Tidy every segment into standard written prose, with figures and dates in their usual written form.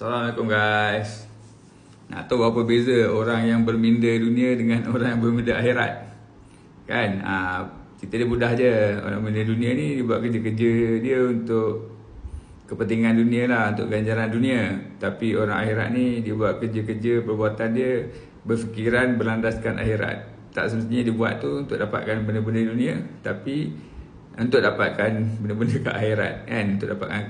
Assalamualaikum guys. Nak tahu apa beza orang yang berminda dunia dengan orang yang berminda akhirat? Kan? Cerita dia mudah je. Orang berminda dunia ni dia buat kerja-kerja dia untuk kepentingan dunia lah, untuk ganjaran dunia. Tapi orang akhirat ni dia buat kerja-kerja, perbuatan dia berfikiran berlandaskan akhirat. Tak semestinya dia buat tu untuk dapatkan benda-benda dunia, tapi untuk dapatkan benda-benda ke akhirat, kan? Untuk dapatkan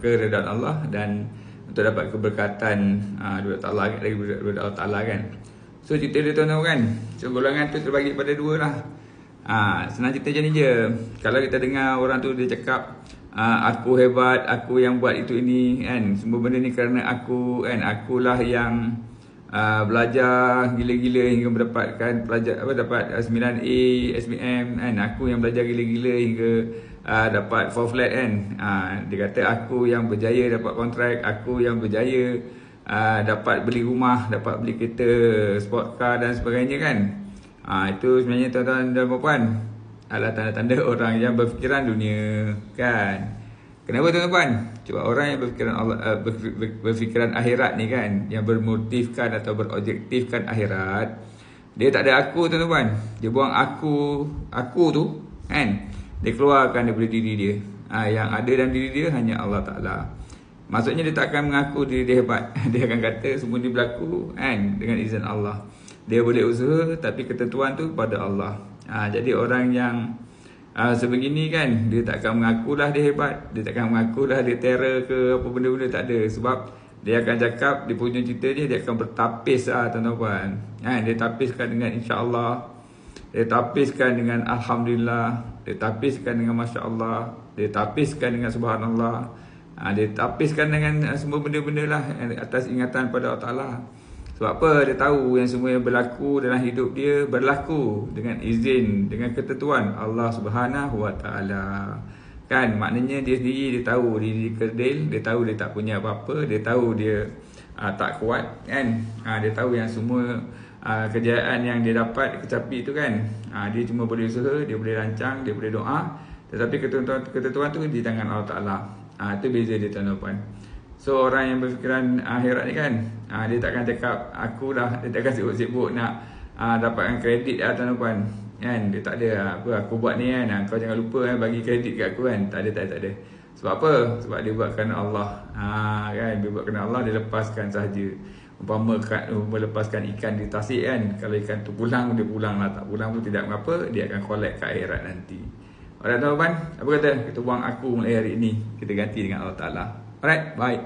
keredaan Allah dan untuk dapat keberkatan daripada Allah Ta'ala, kan. So cerita dia tuan-tuan kan, so golongan tu terbagi pada dua lah. Senang cerita macam ni je. Kalau kita dengar orang tu dia cakap aku hebat, aku yang buat itu ini, kan. Semua benda ni kerana aku, kan. Akulah yang belajar gila-gila hingga mendapatkan dapat 9A SPM, kan. Aku yang belajar gila-gila hingga dapat 4 flat, kan. Dia kata aku yang berjaya dapat kontrak, aku yang berjaya dapat beli rumah, dapat beli kereta sport car dan sebagainya, kan. Itu sebenarnya tuan-tuan dan puan adalah tanda-tanda orang yang berfikiran dunia, kan. Kenapa tuan-tuan? Sebab orang yang berfikiran Allah, berfikiran akhirat ni, kan, yang bermotifkan atau berobjektifkan akhirat, dia tak ada aku, tuan-tuan. Dia buang aku tu, kan. Dia keluarkan daripada diri dia. Yang ada dalam diri dia hanya Allah Ta'ala. Maksudnya dia tak akan mengaku diri dia hebat. Dia akan kata semua ni berlaku, kan, dengan izin Allah. Dia boleh usaha tapi ketentuan tu pada Allah. Jadi orang yang sebegini, kan, dia tak akan mengakulah dia hebat. Dia tak akan mengakulah dia terror ke apa benda-benda, tak ada. Sebab dia akan cakap di hujung cerita dia akan bertapis tuan-tuan. Dia tapiskan dengan insya-Allah. Dia tapiskan dengan Alhamdulillah. Dia tapiskan dengan Masya Allah. Dia tapiskan dengan Subhanallah. Dia tapiskan dengan semua benda-benda lah atas ingatan pada Allah Ta'ala. Sebab apa? Dia tahu yang semua yang berlaku dalam hidup dia berlaku dengan izin, dengan ketentuan Allah Subhanahu Wa Ta'ala. Kan? Maknanya dia sendiri dia tahu diri kerdil. Dia tahu dia tak punya apa-apa. Dia tahu dia tak kuat, kan. Dia tahu yang semua kejayaan yang dia dapat kecapi itu, kan, dia cuma boleh usaha, dia boleh rancang, dia boleh doa, tetapi ketentuan tu di tangan Allah Ta'ala. Itu beza dia, tuan-tuan. So orang yang berfikiran akhirat ni, kan, dia takkan cakap akulah, dia takkan sibuk-sibuk nak dapatkan kredit tuan-tuan, kan. Dia tak ada apa aku buat ni, kan, kau jangan lupa bagi kredit kat aku, kan. Tak ada. Sebab apa? Sebab dia buat kerana Allah. Kan, dia buat kerana Allah, dia lepaskan sahaja. Umpama melepaskan ikan di tasik, kan, kalau ikan tu pulang, dia pulang lah. Tak pulang pun tidak mengapa, dia akan collect ke akhirat nanti. Alright tuan-tuan, apa kata? Kita buang aku mulai hari ini, kita ganti dengan Allah Ta'ala. Alright, bye.